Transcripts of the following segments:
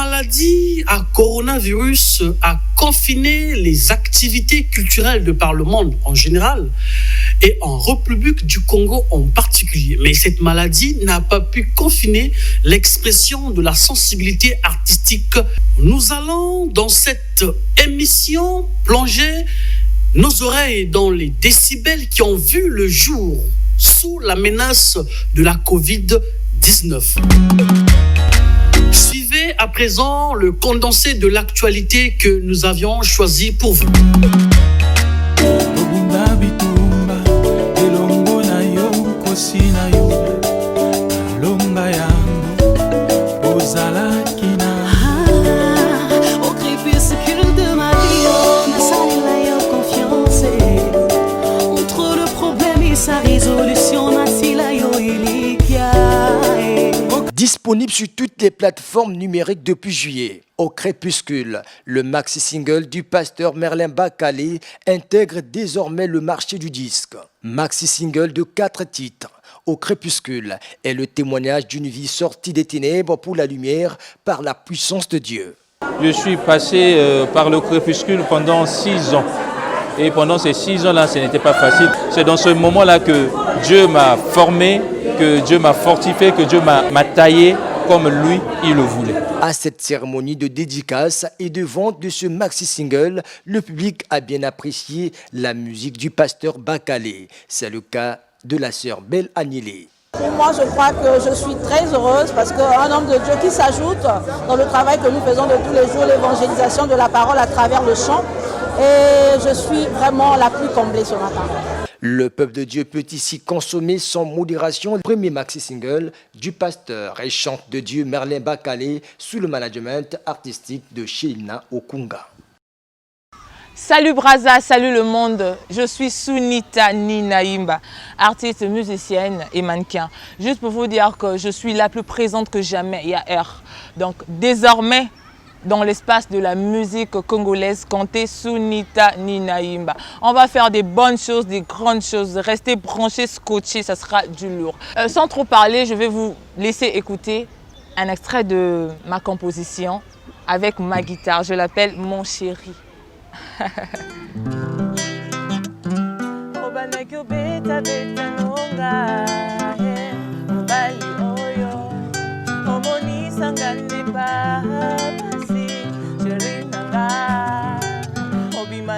maladie à coronavirus a confiné les activités culturelles de par le monde en général et en République du Congo en particulier. Mais cette maladie n'a pas pu confiner l'expression de la sensibilité artistique. Nous allons dans cette émission plonger nos oreilles dans les décibels qui ont vu le jour sous la menace de la Covid-19. Suivez à présent le condensé de l'actualité que nous avions choisi pour vous. Disponible sur toutes les plateformes numériques depuis juillet. Au crépuscule, le maxi-single du pasteur Merlin Bakale intègre désormais le marché du disque. Maxi-single de 4 titres. Au crépuscule est le témoignage d'une vie sortie des ténèbres pour la lumière par la puissance de Dieu. Je suis passé par le crépuscule pendant 6 ans. Et pendant ces 6 ans-là, ce n'était pas facile. C'est dans ce moment-là que Dieu m'a formé, que Dieu m'a fortifié, que Dieu m'a taillé comme lui, il le voulait. À cette cérémonie de dédicace et de vente de ce maxi-single, le public a bien apprécié la musique du pasteur Bakale. C'est le cas de la sœur Belle Agnelé. Pour moi, je crois que je suis très heureuse parce qu'un homme de Dieu qui s'ajoute dans le travail que nous faisons de tous les jours, l'évangélisation de la parole à travers le chant. Et je suis vraiment la plus comblée ce matin. Le peuple de Dieu peut ici consommer sans modération le premier maxi-single du pasteur et chante de Dieu Merlin Bakale sous le management artistique de Sheina Okunga. Salut Braza, salut le monde, je suis Sunita Ninaimba, artiste, musicienne et mannequin. Juste pour vous dire que je suis la plus présente que jamais hier. Donc désormais, dans l'espace de la musique congolaise, comptez Sunita Ninaimba. On va faire des bonnes choses, des grandes choses. Restez branchés, scotchés, ça sera du lourd. Sans trop parler, je vais vous laisser écouter un extrait de ma composition avec ma guitare. Je l'appelle Mon Chéri.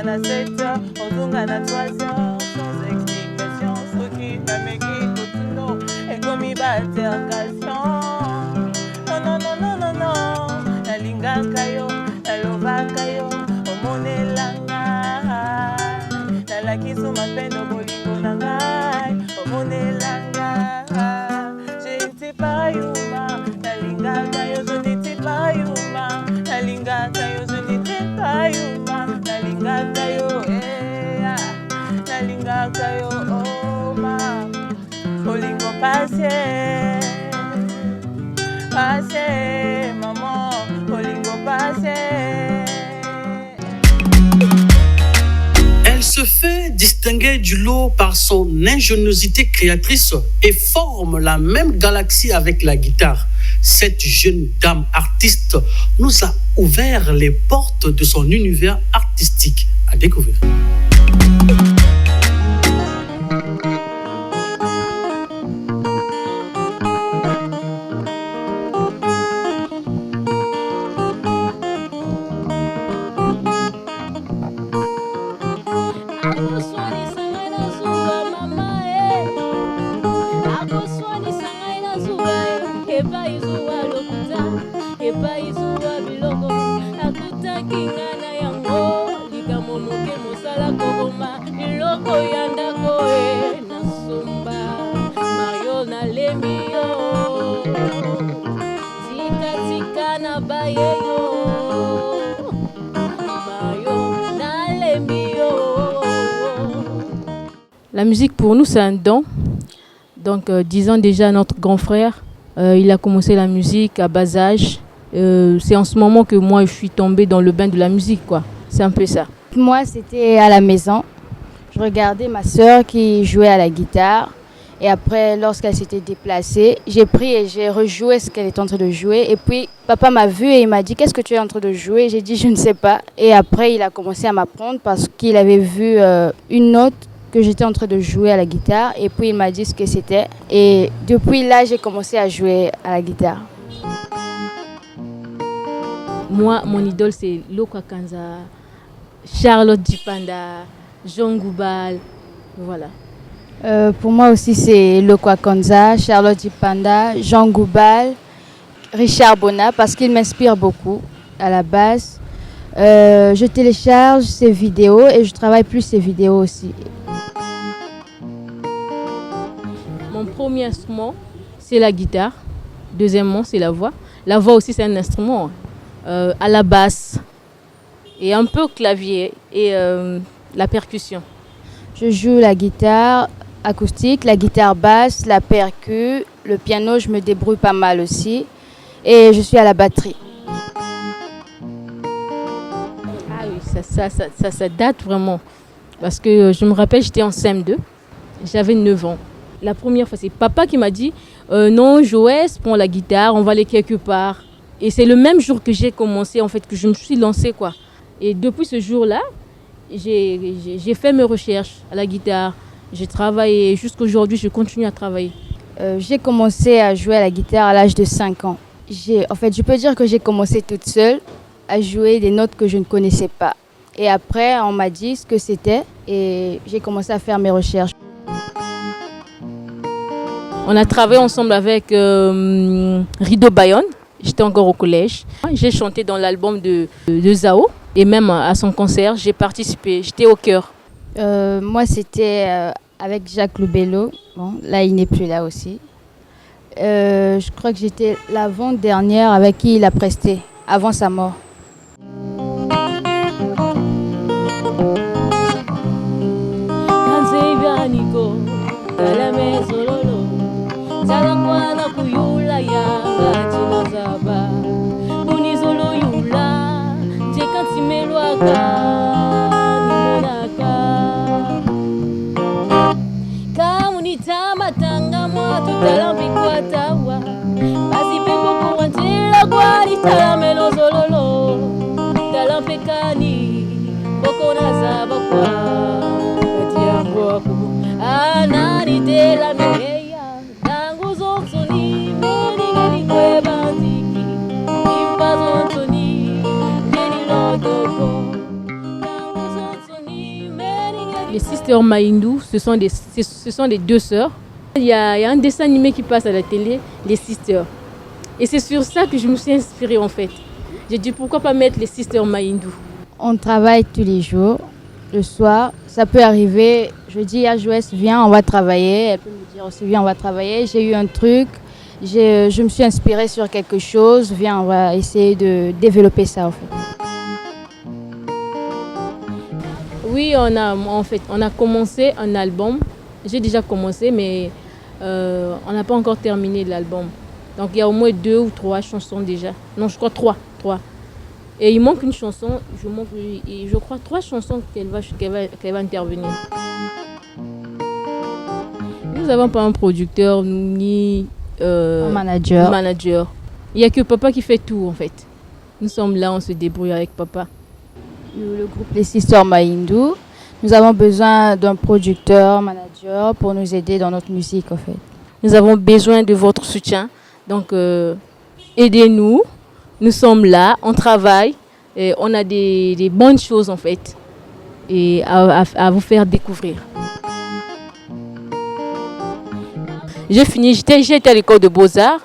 À 7 heures, on tourne à 3 heures, sans explication, ce qui n'a mis tout non, et comme il va altercation. Non, non, non, non, non, non, la linga kayo, la lova kayo, o monelanga, la kisu mapendo bolingo nangai, o monelanga, je ne sais pas yuma, la linga kayo, je n'étais pas yuma, la linga kayo, je n'étais pas yuma. Nalingakayo, nalingakayo, oh ma, olingo passe, passe, maman, olingo passe. Elle se fait distinguer du lot par son ingéniosité créatrice et forme la même galaxie avec la guitare. Cette jeune dame artiste nous a ouvert les portes de son univers artistique à découvrir. La musique pour nous c'est un don. Donc 10 ans déjà notre grand frère, il a commencé la musique à bas âge. C'est en ce moment que moi je suis tombée dans le bain de la musique quoi. C'est un peu ça. Moi c'était à la maison. Je regardais ma sœur qui jouait à la guitare Et après, lorsqu'elle s'était déplacée, j'ai pris et j'ai rejoué ce qu'elle était en train de jouer. Et puis, papa m'a vu et il m'a dit « Qu'est-ce que tu es en train de jouer ?» J'ai dit « Je ne sais pas ». Et après, il a commencé à m'apprendre parce qu'il avait vu une note que j'étais en train de jouer à la guitare. Et puis, il m'a dit ce que c'était. Et depuis là, j'ai commencé à jouer à la guitare. Moi, mon idole, c'est Lokwa Kanza, Charlotte Dipanda, Jean Goubal, voilà. Pour moi aussi, c'est Lokwa Kanza, Charlotte Dipanda, Jean Goubal, Richard Bona, parce qu'il m'inspire beaucoup à la base. Je télécharge ses vidéos et je travaille plus ses vidéos aussi. Mon premier instrument, c'est la guitare. Deuxièmement, c'est la voix. La voix aussi, c'est un instrument à la basse et un peu clavier et la percussion. Je joue la guitare acoustique, la guitare basse, la percu, le piano, je me débrouille pas mal aussi. Et je suis à la batterie. Ah oui, ça date vraiment. Parce que je me rappelle, j'étais en CM2, j'avais 9 ans. La première fois, c'est papa qui m'a dit non, Joël, prends la guitare, on va aller quelque part. Et c'est le même jour que j'ai commencé, en fait, que je me suis lancée, quoi. Et depuis ce jour-là, j'ai fait mes recherches à la guitare. J'ai travaillé et jusqu'aujourd'hui, je continue à travailler. J'ai commencé à jouer à la guitare à l'âge de 5 ans. En fait, je peux dire que j'ai commencé toute seule à jouer des notes que je ne connaissais pas. Et après, on m'a dit ce que c'était et j'ai commencé à faire mes recherches. On a travaillé ensemble avec Rido Bayonne. J'étais encore au collège. J'ai chanté dans l'album de Zao et même à son concert, j'ai participé. J'étais au chœur. Moi, c'était avec Jacques Loubello. Bon, là, il n'est plus là aussi. Je crois que j'étais l'avant-dernière avec qui il a presté, avant sa mort. Les Sisters Mahindou, ce sont des deux sœurs. Il y a un dessin animé qui passe à la télé, les Sisters. Et c'est sur ça que je me suis inspirée en fait. J'ai dit pourquoi pas mettre les Sisters Mahindou. On travaille tous les jours. Le soir, ça peut arriver, je dis à Joël, viens, on va travailler. Elle peut me dire aussi, viens, on va travailler. J'ai eu un truc, je me suis inspirée sur quelque chose. Viens, on va essayer de développer ça en fait. Oui, on a commencé un album. J'ai déjà commencé, mais on n'a pas encore terminé l'album. Donc il y a au moins 2 ou 3 chansons déjà. Non, je crois 3. Et il manque une chanson, je crois 3 chansons qu'elle va intervenir. Nous n'avons pas un producteur ni un manager. Il n'y a que papa qui fait tout en fait. Nous sommes là, on se débrouille avec papa. Nous, le groupe Les Sisters Mahindou, nous avons besoin d'un producteur, manager pour nous aider dans notre musique en fait. Nous avons besoin de votre soutien, donc aidez-nous. Nous sommes là, on travaille, et on a des bonnes choses en fait et à vous faire découvrir. J'ai été à l'école de Beaux-Arts,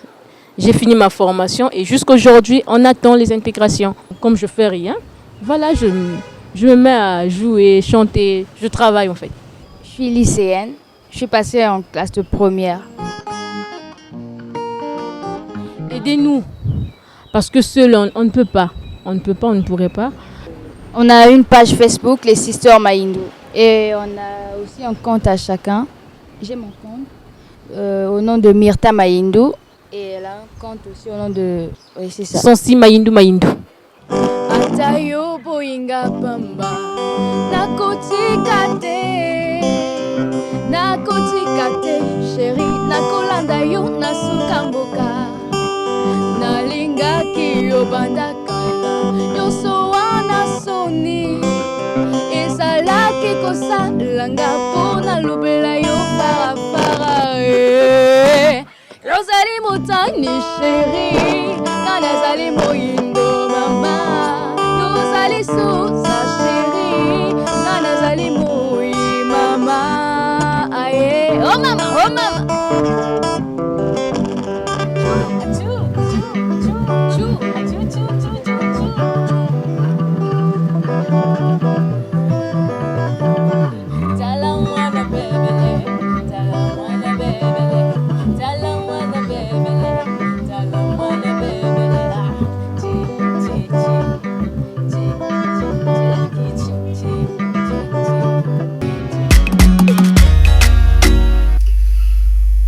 j'ai fini ma formation et jusqu'aujourd'hui, on attend les intégrations. Comme je fais rien, voilà, je me mets à jouer, chanter, je travaille en fait. Je suis lycéenne, je suis passée en classe de première. Aidez-nous, parce que seul on ne peut pas, on ne pourrait pas. On a une page Facebook, les Sisters Mahindou, et on a aussi un compte à chacun. J'ai mon compte au nom de Myrta Mahindou et elle a un compte aussi au nom de... Oui, c'est ça. Sonsi Mahindou. Atayo boinga pamba nakotika te na nakotika te sheri nakolanda yo nasuka mboka nalingaki yo banda kala nyonso wana soni ezalaki kosalanga mpona lobela yo farafara yozali motani sheri nga nazali moyindo mama yozali susa sheri nga nazali moyi mama aye oh mama oh mama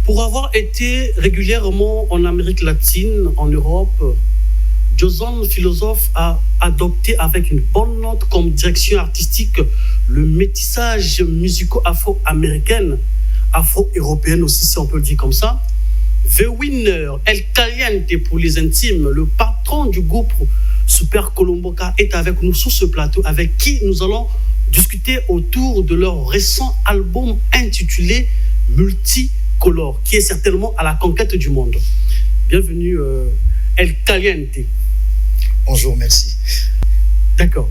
Pour avoir été régulièrement en Amérique latine, en Europe, Joson Philosophe a adopté avec une bonne note comme direction artistique le métissage musico-afro-américaine, afro-européenne aussi si on peut le dire comme ça. The Winner, El Caliente pour les intimes, le patron du groupe Super Colomboka est avec nous sur ce plateau, avec qui nous allons discuter autour de leur récent album intitulé Multicolore, qui est certainement à la conquête du monde. Bienvenue El Caliente. Bonjour, merci. D'accord.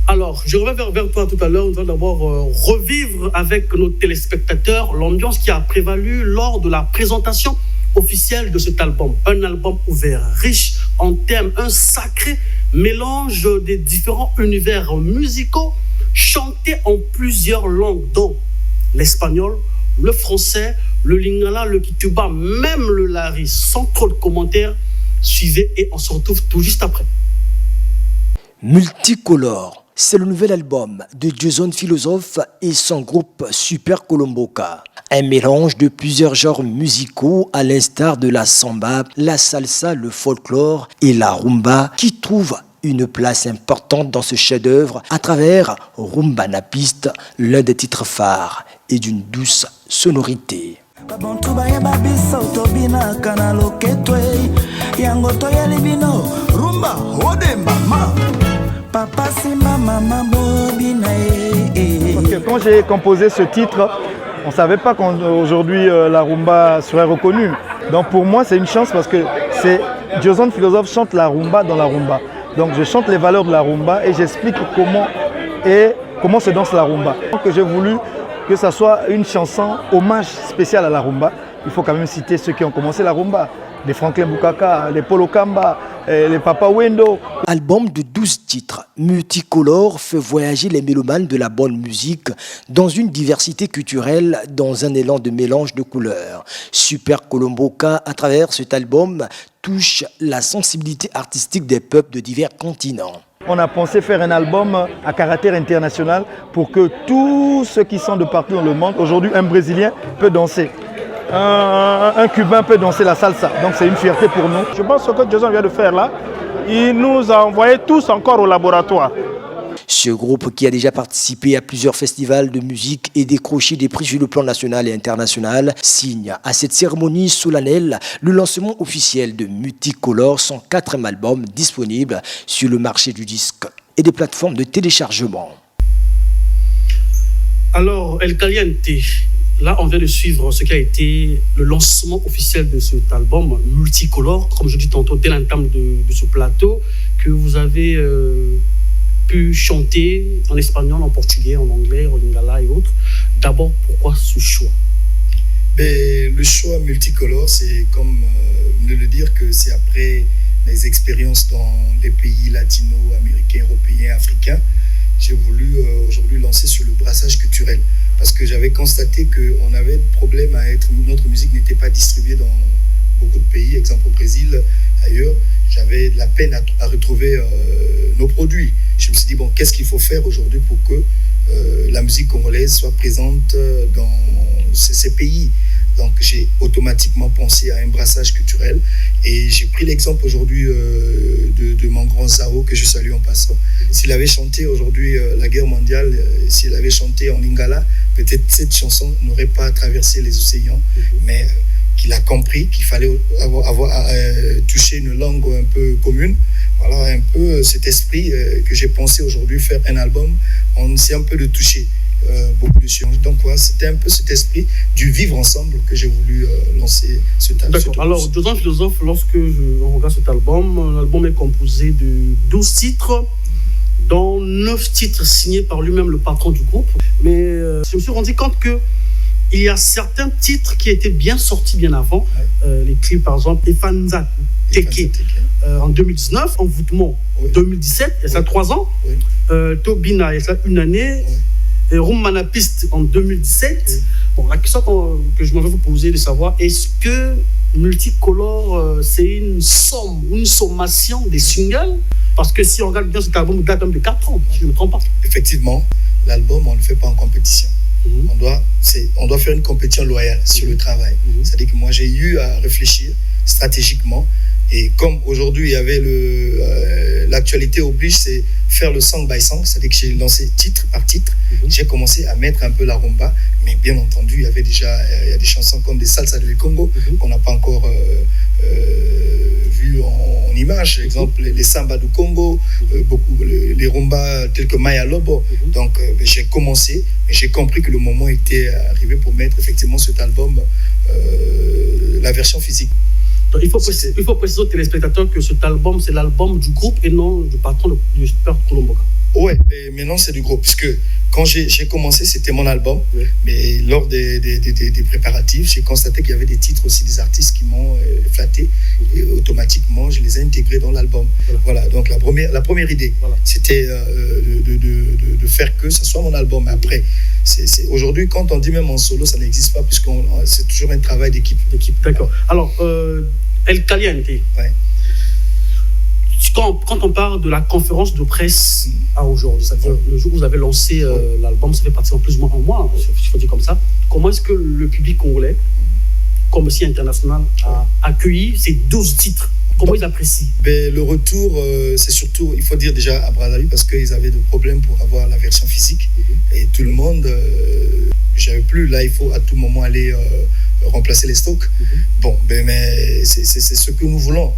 Alors, je reviens vers toi tout à l'heure. Nous allons d'abord revivre avec nos téléspectateurs l'ambiance qui a prévalu lors de la présentation officielle de cet album. Un album ouvert, riche en thèmes, un sacré mélange des différents univers musicaux, chanté en plusieurs langues, dont l'espagnol, le français, le lingala, le kituba, même le lari, sans trop de commentaires. Suivez et on se retrouve tout juste après. Multicolore, c'est le nouvel album de Joson Philosophe et son groupe Super Colomboka. Un mélange de plusieurs genres musicaux à l'instar de la samba, la salsa, le folklore et la rumba qui trouvent une place importante dans ce chef-d'œuvre à travers Rumba na Piste, l'un des titres phares et d'une douce sonorité. Quand j'ai composé ce titre, on ne savait pas qu'aujourd'hui la rumba serait reconnue. Donc pour moi c'est une chance parce que c'est Joson Philosophe chante la rumba dans la rumba. Donc je chante les valeurs de la rumba et j'explique comment se danse la rumba. Donc j'ai voulu que ça soit une chanson hommage spécial à la rumba. Il faut quand même citer ceux qui ont commencé la rumba. Les Franklin Bukaka, les Polo Kamba, les Papa Wendo. Album de 12 titres, Multicolore fait voyager les mélomanes de la bonne musique dans une diversité culturelle, dans un élan de mélange de couleurs. Super Colomboka, à travers cet album, touche la sensibilité artistique des peuples de divers continents. On a pensé faire un album à caractère international pour que tous ceux qui sont de partout dans le monde, aujourd'hui un Brésilien peut danser. Un Cubain peut danser la salsa, donc c'est une fierté pour nous. Je pense que ce que Joson vient de faire là, il nous a envoyés tous encore au laboratoire. Ce groupe qui a déjà participé à plusieurs festivals de musique et décroché des prix sur le plan national et international signe à cette cérémonie solennelle le lancement officiel de Multicolore, son 4e album disponible sur le marché du disque et des plateformes de téléchargement. Alors, El Caliente, là, on vient de suivre ce qui a été le lancement officiel de cet album Multicolore, comme je dis tantôt dès l'entame de ce plateau, que vous avez pu chanter en espagnol, en portugais, en anglais, en lingala et autres. D'abord, pourquoi ce choix? Le choix Multicolore, c'est comme de le dire que c'est après mes expériences dans les pays latino-américains, européens, africains. J'ai voulu aujourd'hui lancer sur le brassage culturel parce que j'avais constaté qu'on avait des problèmes notre musique n'était pas distribuée dans beaucoup de pays, exemple au Brésil, ailleurs. J'avais de la peine à retrouver nos produits. Je me suis dit, bon, qu'est-ce qu'il faut faire aujourd'hui pour que la musique congolaise soit présente dans ces pays? Donc j'ai automatiquement pensé à un brassage culturel et j'ai pris l'exemple aujourd'hui de mon grand Zao que je salue en passant. S'il avait chanté aujourd'hui la guerre mondiale, s'il avait chanté en lingala, peut-être cette chanson n'aurait pas traversé les océans, mais qu'il a compris qu'il fallait avoir touché une langue un peu commune. Voilà un peu cet esprit que j'ai pensé aujourd'hui faire un album. On essaie un peu de toucher beaucoup de choses. Donc voilà, c'était un peu cet esprit du vivre ensemble que j'ai voulu lancer ce album. D'accord. Alors, Joseph Philosophe, lorsque on regarde cet album, l'album est composé de 12 titres, dont 9 titres signés par lui-même, le patron du groupe. Mais je me suis rendu compte que il y a certains titres qui étaient bien sortis bien avant. Les clips, par exemple, Efanza Teke en 2019, Envoûtement en 2017, il y a ça 3 ans. Tobina, il y a ça 1 année. Et Rumanapiste en 2017. Bon, la question que je m'avais vous poser de savoir, est-ce que Multicolore, c'est une somme, une sommation des singles? Parce que si on regarde bien cet album, il date de 4 ans, si je ne me trompe pas. Effectivement, l'album, on ne le fait pas en compétition. On doit faire une compétition loyale sur le travail. C'est-à-dire que moi, j'ai eu à réfléchir stratégiquement. Et comme aujourd'hui, il y avait l'actualité oblige, c'est faire le song by song. C'est-à-dire que j'ai lancé titre par titre. J'ai commencé à mettre un peu la rumba. Mais bien entendu, il y avait déjà il y a des chansons comme des salsa du Congo qu'on n'a pas encore vu en image. Par exemple, les samba du Congo, les rumbas tels que Maya Lobo. Donc, j'ai commencé et j'ai compris que le moment était arrivé pour mettre effectivement cet album, la version physique. Donc, il faut préciser aux téléspectateurs que cet album, c'est l'album du groupe et non du patron du Super Colomboka. Ouais, mais non, c'est du groupe, puisque quand j'ai commencé, c'était mon album, mais lors des préparatifs, j'ai constaté qu'il y avait des titres aussi des artistes qui m'ont flatté, et automatiquement, je les ai intégrés dans l'album. Voilà, donc la première idée, c'était de faire que ce soit mon album. Mais après, aujourd'hui, quand on dit même en solo, ça n'existe pas, puisque c'est toujours un travail d'équipe. D'accord. Alors, El Caliente. Quand on parle de la conférence de presse à aujourd'hui, c'est-à-dire le jour où vous avez lancé l'album, ça fait pratiquement plus ou moins un mois, il faut dire comme ça, comment est-ce que le public congolais, comme aussi international, a accueilli ces 12 titres? Comment ils apprécient? Le retour, c'est surtout, il faut dire déjà à Brazzaville, parce qu'ils avaient des problèmes pour avoir la version physique. Et tout le monde, j'avais plus, là il faut à tout moment aller remplacer les stocks. Bon, mais c'est ce que nous voulons.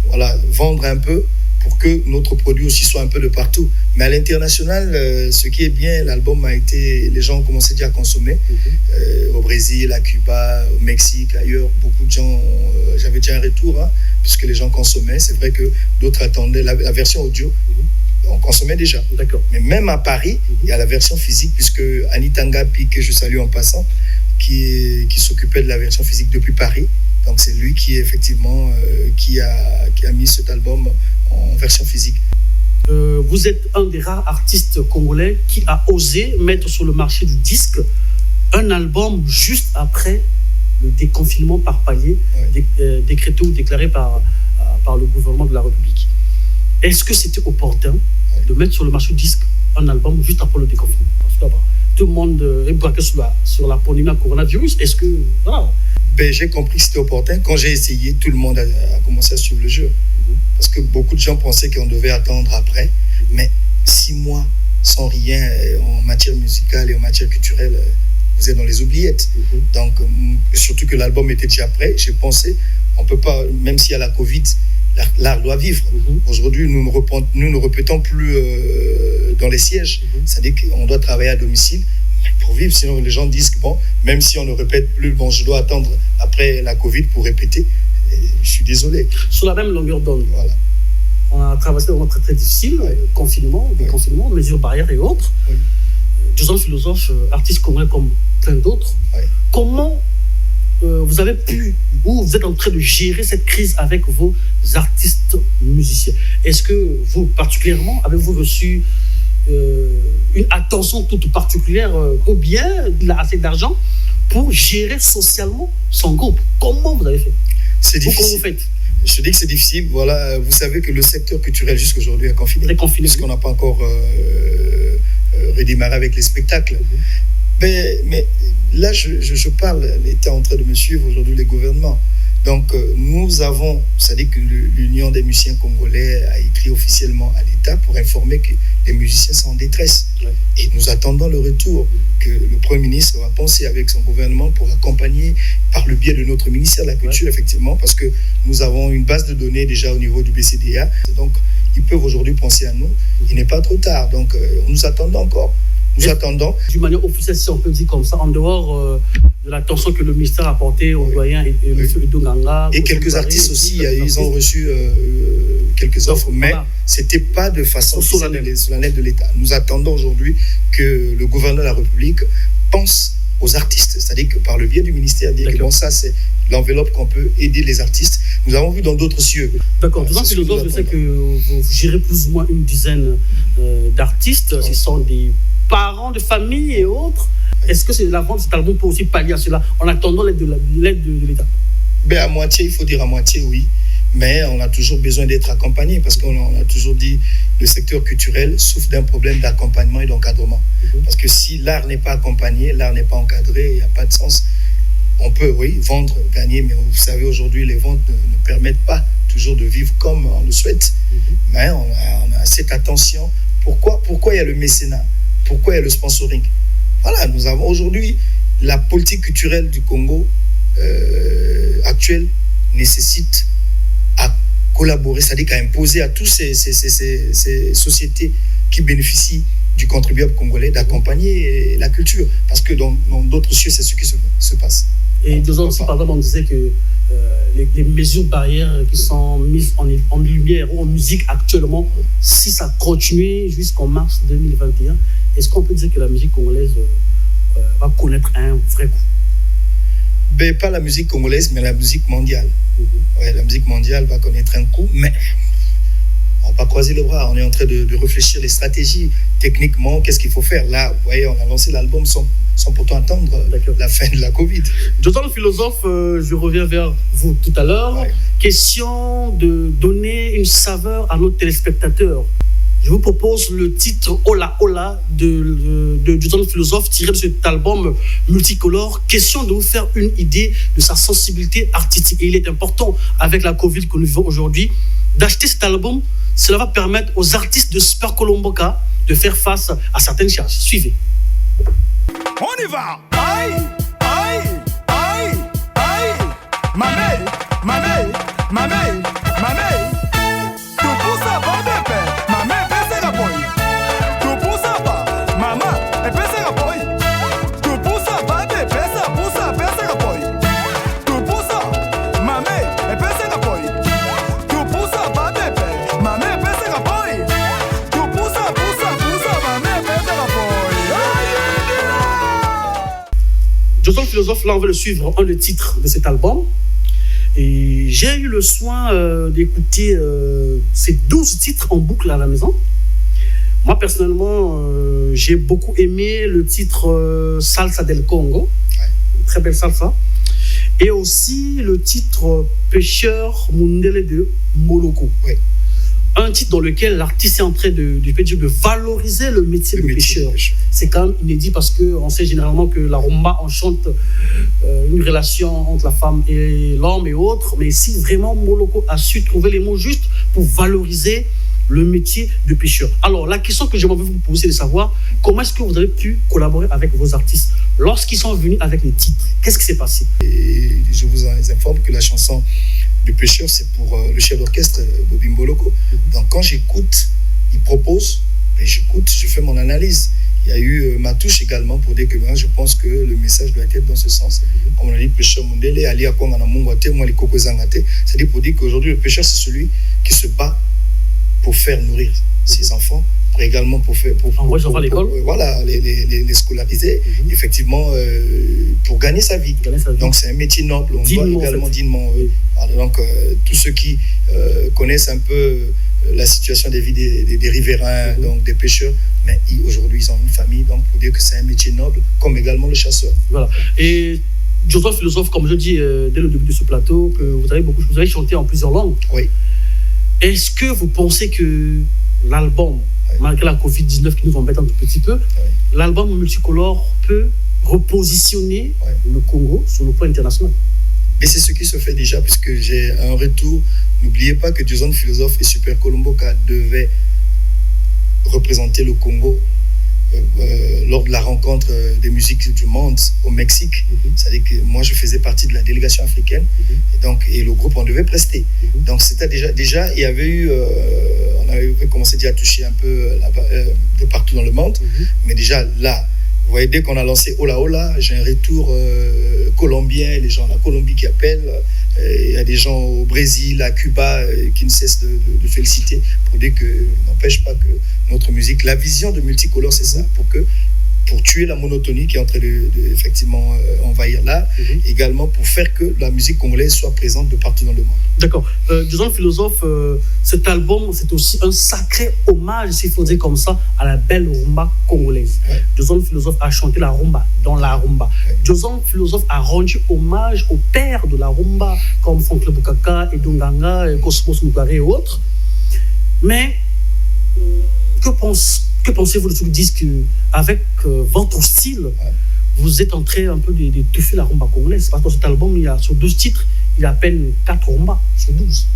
Voilà, vendre un peu pour que notre produit aussi soit un peu de partout. Mais à l'international, ce qui est bien, l'album a été, les gens ont commencé déjà à consommer. Au Brésil, à Cuba, au Mexique, ailleurs, beaucoup de gens, j'avais déjà un retour, puisque les gens consommaient. C'est vrai que d'autres attendaient la version audio. On consommait déjà. Mais même à Paris, il y a la version physique, puisque Anita Ngapi, que je salue en passant, qui s'occupait de la version physique depuis Paris. Donc c'est lui qui effectivement qui a mis cet album en version physique. Vous êtes un des rares artistes congolais qui a osé mettre sur le marché du disque un album juste après le déconfinement par palier décrété ou déclaré par le gouvernement de la République. Est-ce que c'était opportun de mettre sur le marché du disque un album juste après le déconfinement? Parce que tout le monde est braqué sur la pandémie à coronavirus. Est-ce que... Voilà. J'ai compris que c'était opportun. Quand j'ai essayé, tout le monde a commencé à suivre le jeu. Parce que beaucoup de gens pensaient qu'on devait attendre après. Mais 6 mois sans rien en matière musicale et en matière culturelle, vous êtes dans les oubliettes. Donc, surtout que l'album était déjà prêt, j'ai pensé, on peut pas, même s'il y a la Covid, l'art doit vivre. Aujourd'hui, nous ne répétons plus dans les sièges. C'est-à-dire qu'on doit travailler à domicile pour vivre, sinon les gens disent que bon, même si on ne répète plus, bon, je dois attendre après la Covid pour répéter. Et je suis désolé. Sur la même longueur d'onde. Voilà. On a traversé des moments très très difficiles, confinement, déconfinement, mesures barrières et autres. Joseph Philosophe, artiste congolais comme plein d'autres. Comment vous avez pu, ou vous êtes en train de gérer cette crise avec vos artistes musiciens? Est-ce que vous, particulièrement, avez-vous reçu une attention toute particulière ou bien il a assez d'argent pour gérer socialement son groupe? Comment vous avez fait? C'est difficile. Comment vous faites? Je dis que c'est difficile. Voilà, vous savez que le secteur culturel jusqu'à aujourd'hui est confiné. Puisqu'on n'a pas encore redémarré avec les spectacles. Mais là, je parle, l'État est en train de me suivre aujourd'hui, les gouvernements. Donc, nous avons, c'est-à-dire que l'Union des musiciens congolais a écrit officiellement à l'État pour informer que les musiciens sont en détresse. Ouais. Et nous attendons le retour que le Premier ministre va penser avec son gouvernement pour accompagner par le biais de notre ministère de la Culture, effectivement, parce que nous avons une base de données déjà au niveau du BCDA. Donc, ils peuvent aujourd'hui penser à nous. Il n'est pas trop tard. Donc, nous attendons encore. Nous attendons. D'une manière officielle, si on peut dire comme ça, en dehors de l'attention que le ministère a apportée aux doyens et M. Edo Nganga. Et quelques artistes aussi, ils ont reçu quelques offres, mais ce n'était pas de façon solennelle de l'État. Nous attendons aujourd'hui que le gouverneur de la République pense aux artistes, c'est-à-dire que par le biais du ministère, dire que bon, ça c'est l'enveloppe qu'on peut aider les artistes. Nous avons vu dans d'autres cieux. D'accord, dans un philosophe, je sais que vous gérez plus ou moins une dizaine d'artistes, ce sont des parents de famille et autres. Est-ce que c'est la vente de cet album peut aussi pallier à cela en attendant l'aide de l'État? À moitié, il faut dire à moitié oui, mais on a toujours besoin d'être accompagné parce qu'on a toujours dit le secteur culturel souffre d'un problème d'accompagnement et d'encadrement. Parce que si l'art n'est pas accompagné, l'art n'est pas encadré, il n'y a pas de sens. On peut, oui, vendre, gagner, mais vous savez, aujourd'hui, les ventes ne permettent pas toujours de vivre comme on le souhaite. Mais on a cette attention. Pourquoi il y a le mécénat? Pourquoi il y a le sponsoring? Voilà, nous avons aujourd'hui la politique culturelle du Congo actuelle nécessite à collaborer, c'est-à-dire qu'à imposer à toutes ces sociétés qui bénéficient du contribuable congolais d'accompagner la culture. Parce que dans d'autres cieux, c'est ce qui se passe. Et deux ans aussi, par exemple, on disait que les mesures barrières qui sont mises en lumière ou en musique actuellement, si ça continue jusqu'en mars 2021, est-ce qu'on peut dire que la musique congolaise va connaître un vrai coup? Pas la musique congolaise, mais la musique mondiale. Ouais, la musique mondiale va connaître un coup, mais on va pas croiser les bras. On est en train de réfléchir les stratégies. Techniquement, qu'est-ce qu'il faut faire? Là, vous voyez, on a lancé l'album sans pourtant attendre la fin de la Covid. Jonathan le philosophe, je reviens vers vous tout à l'heure. Ouais. Question de donner une saveur à nos téléspectateurs. Je vous propose le titre Ola Ola de Jonathan le philosophe tiré de cet album multicolore. Question de vous faire une idée de sa sensibilité artistique. Et il est important, avec la Covid que nous vivons aujourd'hui, d'acheter cet album. Cela va permettre aux artistes de Super Colomboka de faire face à certaines charges. Suivez. On y va! Aïe! Aïe! Aïe! Aïe! Mamé! Mamé! Mamé! Mamé! Tu poussa pas bébé! Mamé, pèse la boy! Tu poussa pas! Maman, pèse la boy! Tu poussa pas bébé! Pèse la boy! Tu poussa! Mamé, pèse la boy! Tu poussa pas bébé! Mamé, pèse la boy! Tu poussa, mamé, pèse la boy! Jonathan le philosophe, là on va le suivre, un des titres de cet album. Et j'ai eu le soin d'écouter ces 12 titres en boucle à la maison. Moi personnellement, j'ai beaucoup aimé le titre Salsa del Congo, une très belle salsa. Et aussi le titre Pêcheur Mundele de Moloko. Ouais. Un titre dans lequel l'artiste est en train de valoriser le métier de pêcheur. C'est quand même inédit parce qu'on sait généralement que la rumba enchante une relation entre la femme et l'homme et autres. Mais ici, vraiment, Moloko a su trouver les mots justes pour valoriser le métier de pêcheur. Alors, la question que j'aimerais vous poser, c'est de savoir comment est-ce que vous avez pu collaborer avec vos artistes lorsqu'ils sont venus avec les titres. Qu'est-ce qui s'est passé? Et je vous informe que la chanson Le Pêcheur, c'est pour le chef d'orchestre Bobby Mboloko. Donc quand j'écoute, il propose, et j'écoute, je fais mon analyse. Il y a eu ma touche également pour dire que moi, je pense que le message doit être dans ce sens. Comme on a dit, Pêcheur Mundele, Ali Akwanga Mungwate, moi les Koko Zangate. C'est-à-dire pour dire qu'aujourd'hui, le pêcheur, c'est celui qui se bat pour faire nourrir ses enfants, pour également pour faire à l'école. Voilà, les scolariser, effectivement, pour gagner sa vie. Donc c'est un métier noble, on doit également dignement. Donc tous ceux qui connaissent un peu la situation des vies des riverains, donc des pêcheurs, mais aujourd'hui ils ont une famille, donc pour dire que c'est un métier noble, comme également le chasseur. Voilà. Et Jonathan le philosophe, comme je dis dès le début de ce plateau, que vous avez chanté en plusieurs langues. Oui. Est-ce que vous pensez que l'album, malgré la Covid-19 qui nous embête un tout petit peu, l'album multicolore peut repositionner le Congo sur le plan international. Mais c'est ce qui se fait déjà, puisque j'ai un retour. N'oubliez pas que Dioson Philosophe et Super Colomboka devaient représenter le Congo lors de la rencontre des musiques du monde au Mexique. C'est-à-dire que moi, je faisais partie de la délégation africaine et le groupe, on devait prester. Donc, c'était déjà, il y avait eu, on avait commencé déjà à toucher un peu de partout dans le monde, mais déjà là, vous voyez, dès qu'on a lancé Ola Ola, j'ai un retour colombien, les gens de la Colombie qui appellent. Il y a des gens au Brésil, à Cuba qui ne cessent de féliciter pour dire que n'empêche pas que notre musique, la vision de Multicolore, c'est ça, pour tuer la monotonie qui est en train de effectivement envahir là, également pour faire que la musique congolaise soit présente de partout dans le monde. D'accord. Dioson Philosophe, cet album, c'est aussi un sacré hommage, s'il faut dire comme ça, à la belle rumba congolaise. Dioson Philosophe a chanté la rumba dans la rumba. Dioson Philosophe a rendu hommage aux pères de la rumba, comme Franck Lebukaka, Edonganga, Cosmos Mugare et autres. Mais que pensez-vous de ce disque avec votre style, vous êtes en train un peu d'étouffer la rumba congolaise? Parce que cet album, sur 12 titres, il appelle 4 rumbas sur 12.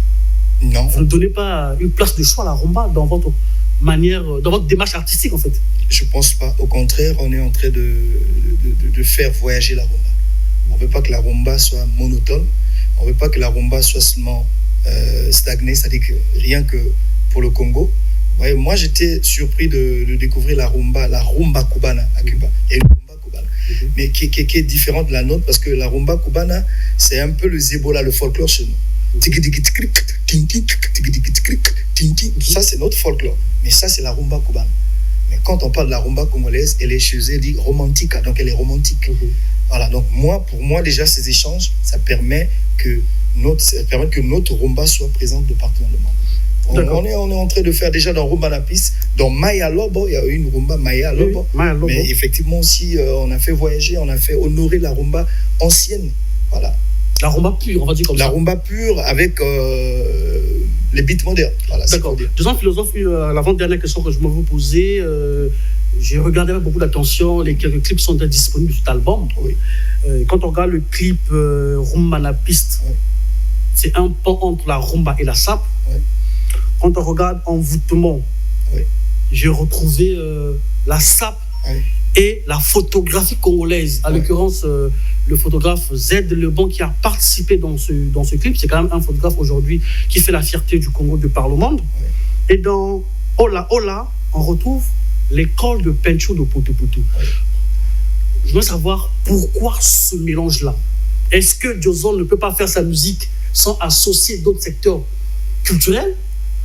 Non. Vous ne donnez pas une place de choix à la rumba dans votre manière, dans votre démarche artistique en fait. Je ne pense pas. Au contraire, on est en train de faire voyager la rumba. On ne veut pas que la rumba soit monotone. On ne veut pas que la rumba soit seulement stagnée. C'est-à-dire que rien que pour le Congo. Ouais, moi, j'étais surpris de découvrir la rumba cubana à Cuba. Il y a une rumba cubana, mais qui est différente de la nôtre parce que la rumba cubana, c'est un peu le zébola, le folklore chez nous. Ça, c'est notre folklore. Mais ça, c'est la rumba cubana. Mais quand on parle de la rumba congolaise, elle est chez eux, elle dit romantica, donc elle est romantique. Voilà, donc pour moi, déjà, ces échanges, ça permet que notre rumba soit présente de partout dans le monde. On est en train de faire déjà dans Rumba Napis, dans Maya Lobo, il y a eu une rumba Maya Lobo. Mais effectivement aussi, on a fait voyager, on a fait honorer la rumba ancienne. Voilà. La rumba pure, on va dire comme ça. La rumba pure avec les beats modernes. Voilà, d'accord. Dioson Philosophe, l'avant-dernière question que je me vous posais, j'ai regardé avec beaucoup d'attention, les quelques clips sont disponibles sur cet album. Quand on regarde le clip Rumba Napis, c'est un pont entre la rumba et la sap. Quand on regarde Envoûtement, j'ai retrouvé la sape et la photographie congolaise. À l'occurrence, le photographe Z Lebon qui a participé dans ce clip. C'est quand même un photographe aujourd'hui qui fait la fierté du Congo de par le monde. Et dans Ola Ola, on retrouve l'école de peinture de Poto-Poto. Je veux savoir pourquoi ce mélange-là. Est-ce que Dioson ne peut pas faire sa musique sans associer d'autres secteurs culturels?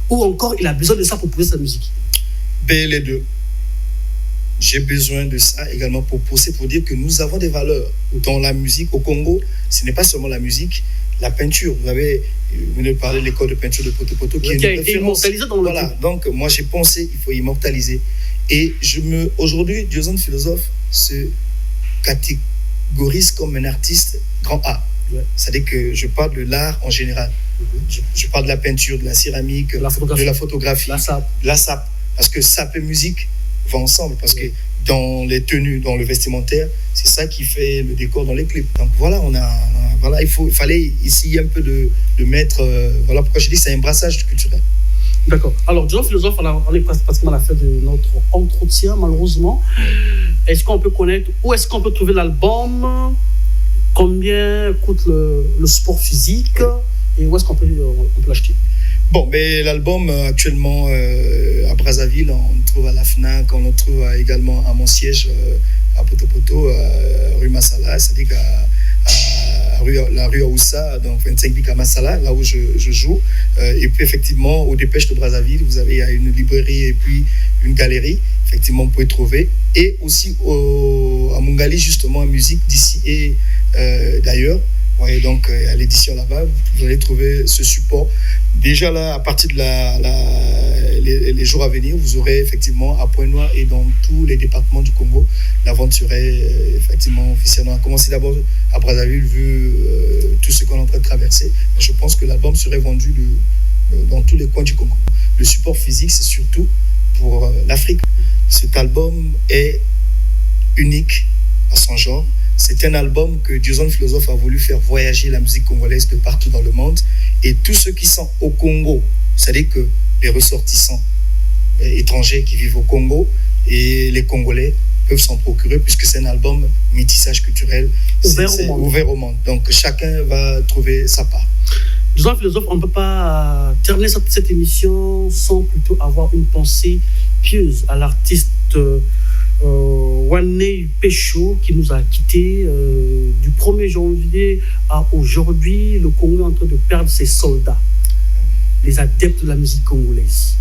Ou encore, il a besoin de ça pour pousser sa musique? Les deux. J'ai besoin de ça également pour pousser, pour dire que nous avons des valeurs dans la musique. Au Congo, ce n'est pas seulement la musique, la peinture. Vous venez de parler de l'école de peinture de Poto-Poto qui a été immortalisée dans le clip. Donc, moi, j'ai pensé qu'il faut immortaliser. Et aujourd'hui, Dioson Philosophe se catégorise comme un artiste grand A. C'est-à-dire que je parle de l'art en général. Je parle de la peinture, de la céramique, de la photographie, la sape. Parce que sape et musique vont ensemble. Parce que dans les tenues, dans le vestimentaire, c'est ça qui fait le décor dans les clips. Donc voilà, il fallait ici un peu de mettre... voilà pourquoi je dis que c'est un brassage culturel. D'accord. Alors, Dioson Philosophe, on est pratiquement à la fin de notre entretien, malheureusement. Est-ce qu'on peut connaître, où est-ce qu'on peut trouver l'album? Combien coûte le support physique? Et où est-ce qu'on peut l'acheter? Bon, mais l'album actuellement à Brazzaville, on le trouve à la FNAC, on le trouve également à mon siège à Poto-Poto, rue Massala, c'est-à-dire la rue Aoussa, donc 25 Bika Massala, là où je joue. Et puis effectivement, au Dépêche de Brazzaville, il y a une librairie et puis une galerie. Effectivement, vous pouvez trouver. Et aussi à Mungali, justement, en musique d'ici et d'ailleurs. Ouais, donc à l'édition là-bas, vous allez trouver ce support. Déjà là, à partir de les jours à venir, vous aurez effectivement à Pointe-Noire et dans tous les départements du Congo, la vente serait effectivement officiellement. On a commencé d'abord à Brazzaville, vu tout ce qu'on est en train de traverser. Je pense que l'album serait vendu dans tous les coins du Congo. Le support physique, c'est surtout pour l'Afrique. Cet album est unique. à son genre. C'est un album que Diozone Philosophe a voulu faire voyager la musique congolaise de partout dans le monde. Et tous ceux qui sont au Congo, c'est-à-dire que les ressortissants étrangers qui vivent au Congo et les Congolais peuvent s'en procurer, puisque c'est un album métissage culturel, ouvert au monde. Donc chacun va trouver sa part. Diozone Philosophe, on ne peut pas terminer cette émission sans plutôt avoir une pensée pieuse à l'artiste Wanei Pecho qui nous a quittés du 1er janvier à aujourd'hui. Le Congo est en train de perdre ses soldats, les adeptes de la musique congolaise.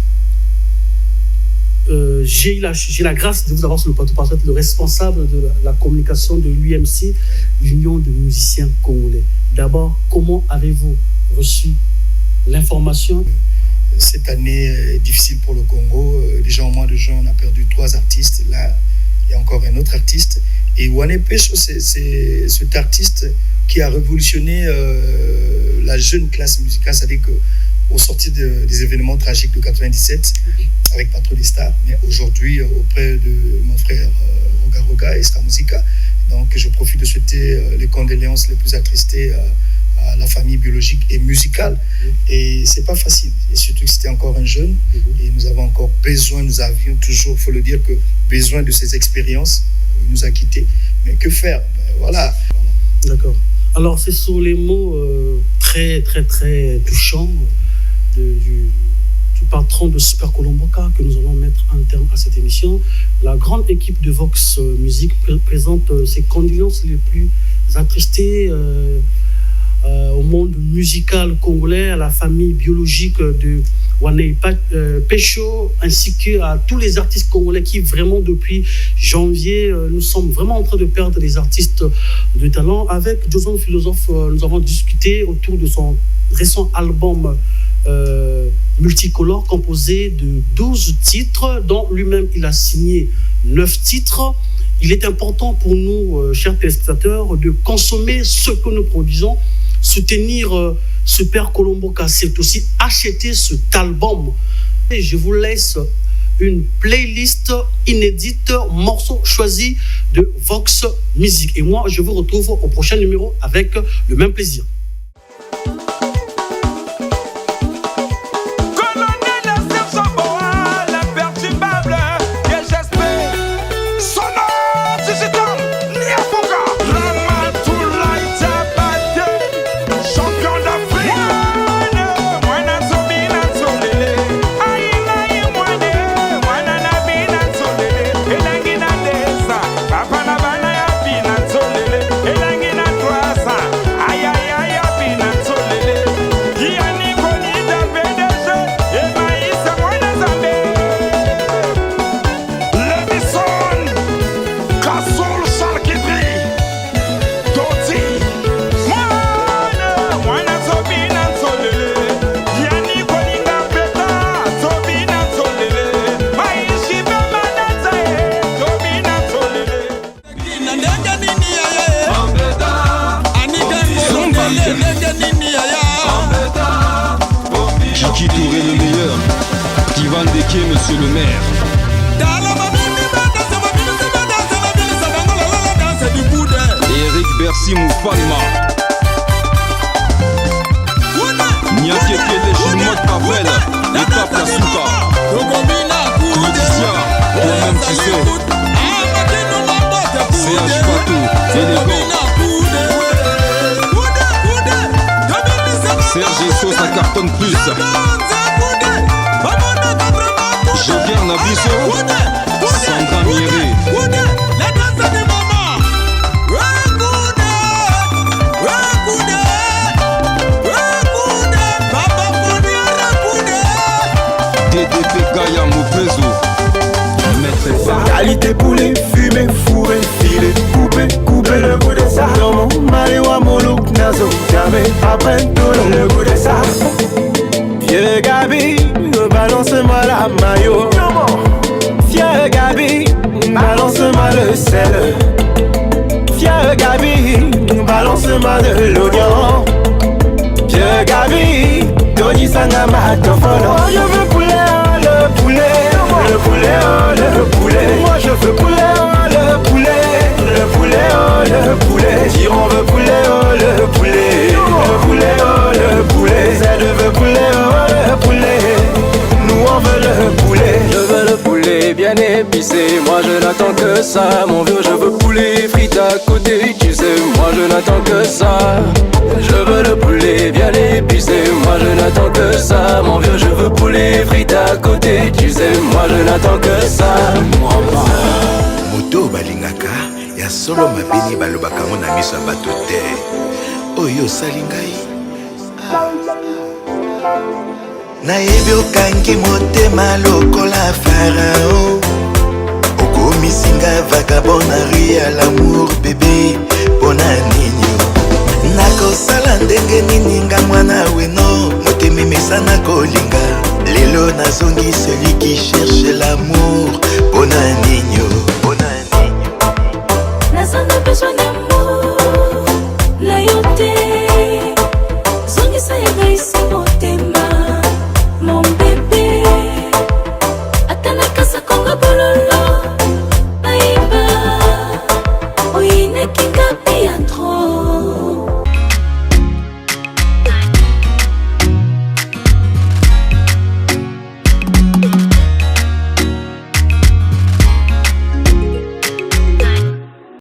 J'ai la grâce de vous avoir sur le plateau parce que le responsable de la communication de l'UMC, l'Union de musiciens congolais. D'abord, comment avez-vous reçu l'information? Cette année est difficile pour le Congo. Déjà au mois de juin, on a perdu 3 artistes. Là, il y a encore un autre artiste. Et Wanei Pecho, c'est cet artiste qui a révolutionné la jeune classe musicale. C'est-à-dire qu'au sorti des événements tragiques de 97, avec Patron des Stars, mais aujourd'hui auprès de mon frère Roga Roga et Ska Musica. Donc je profite de souhaiter les condoléances les plus attristées à la famille biologique et musicale. Et c'est pas facile. Et surtout que c'était encore un jeune. Et nous avons encore besoin, nous avions toujours, il faut le dire, que besoin de ces expériences. Il nous a quittés. Mais que faire? Voilà. D'accord. Alors, ce sont les mots très, très, très touchants du patron de Super Colomboka que nous allons mettre un terme à cette émission. La grande équipe de Vox Musique présente ses condoléances les plus attristées au monde musical congolais, à la famille biologique de Wanei Pecho, ainsi qu'à tous les artistes congolais qui vraiment depuis janvier, nous sommes vraiment en train de perdre des artistes de talent. Avec Diozone Philosophe, nous avons discuté autour de son récent album multicolore composé de 12 titres, dont lui-même il a signé 9 titres. Il est important pour nous, chers téléspectateurs, de consommer ce que nous produisons. Soutenir Super Colomboka, c'est aussi acheter cet album. Et je vous laisse une playlist inédite, morceaux choisis de Vox Musique. Et moi, je vous retrouve au prochain numéro avec le même plaisir. Kiki Touré le meilleur, Ivan Deke, monsieur le maire. Eric Bercy Moufalma. Niakekele Chimot Pavel, l'étape la Souka. Laetitia, toi-même tu sais. CH Fatou, élégant. Serge Esso, ça cartonne plus. Joker Nabiso, Sandra Miré. DDP Gaïa Moupezo, Maître Femme. Qualité poulet, fumé, fourré, filé, coupé, coupé le goût de ça. Dans mon mariwa molouk nazo, jamais après tout le goût de ça. Vieux Gabi, balance-moi la maillot. Vieux Gabi, balance-moi le sel. Vieux Gabi, balance-moi de l'oignon. Vieux Gabi, Tony Sangama Tofolo. Je veux poulet, le poulet, le poulet, le poulet. Moi je veux poulet, le poulet, le poulet, que ça. Mon vieux, je veux poulet frites à côté. Tu sais, moi je n'attends que ça. Je veux le poulet bien épicé. Moi je n'attends que ça. Mon vieux, je veux poulet frites à côté. Tu sais, moi je n'attends que ça. Moto balingaka ya solo mabini balobaka mona miso bato te. Oyo salingai nayebi okangi motema lokola Farao. Okomisinga vagabondari à l'amour bébé. Pona nini nakosala ndenge nini nga mwana weno motemi mesana kolinga. Lelo nazongi celui qui cherche l'amour. Pona nini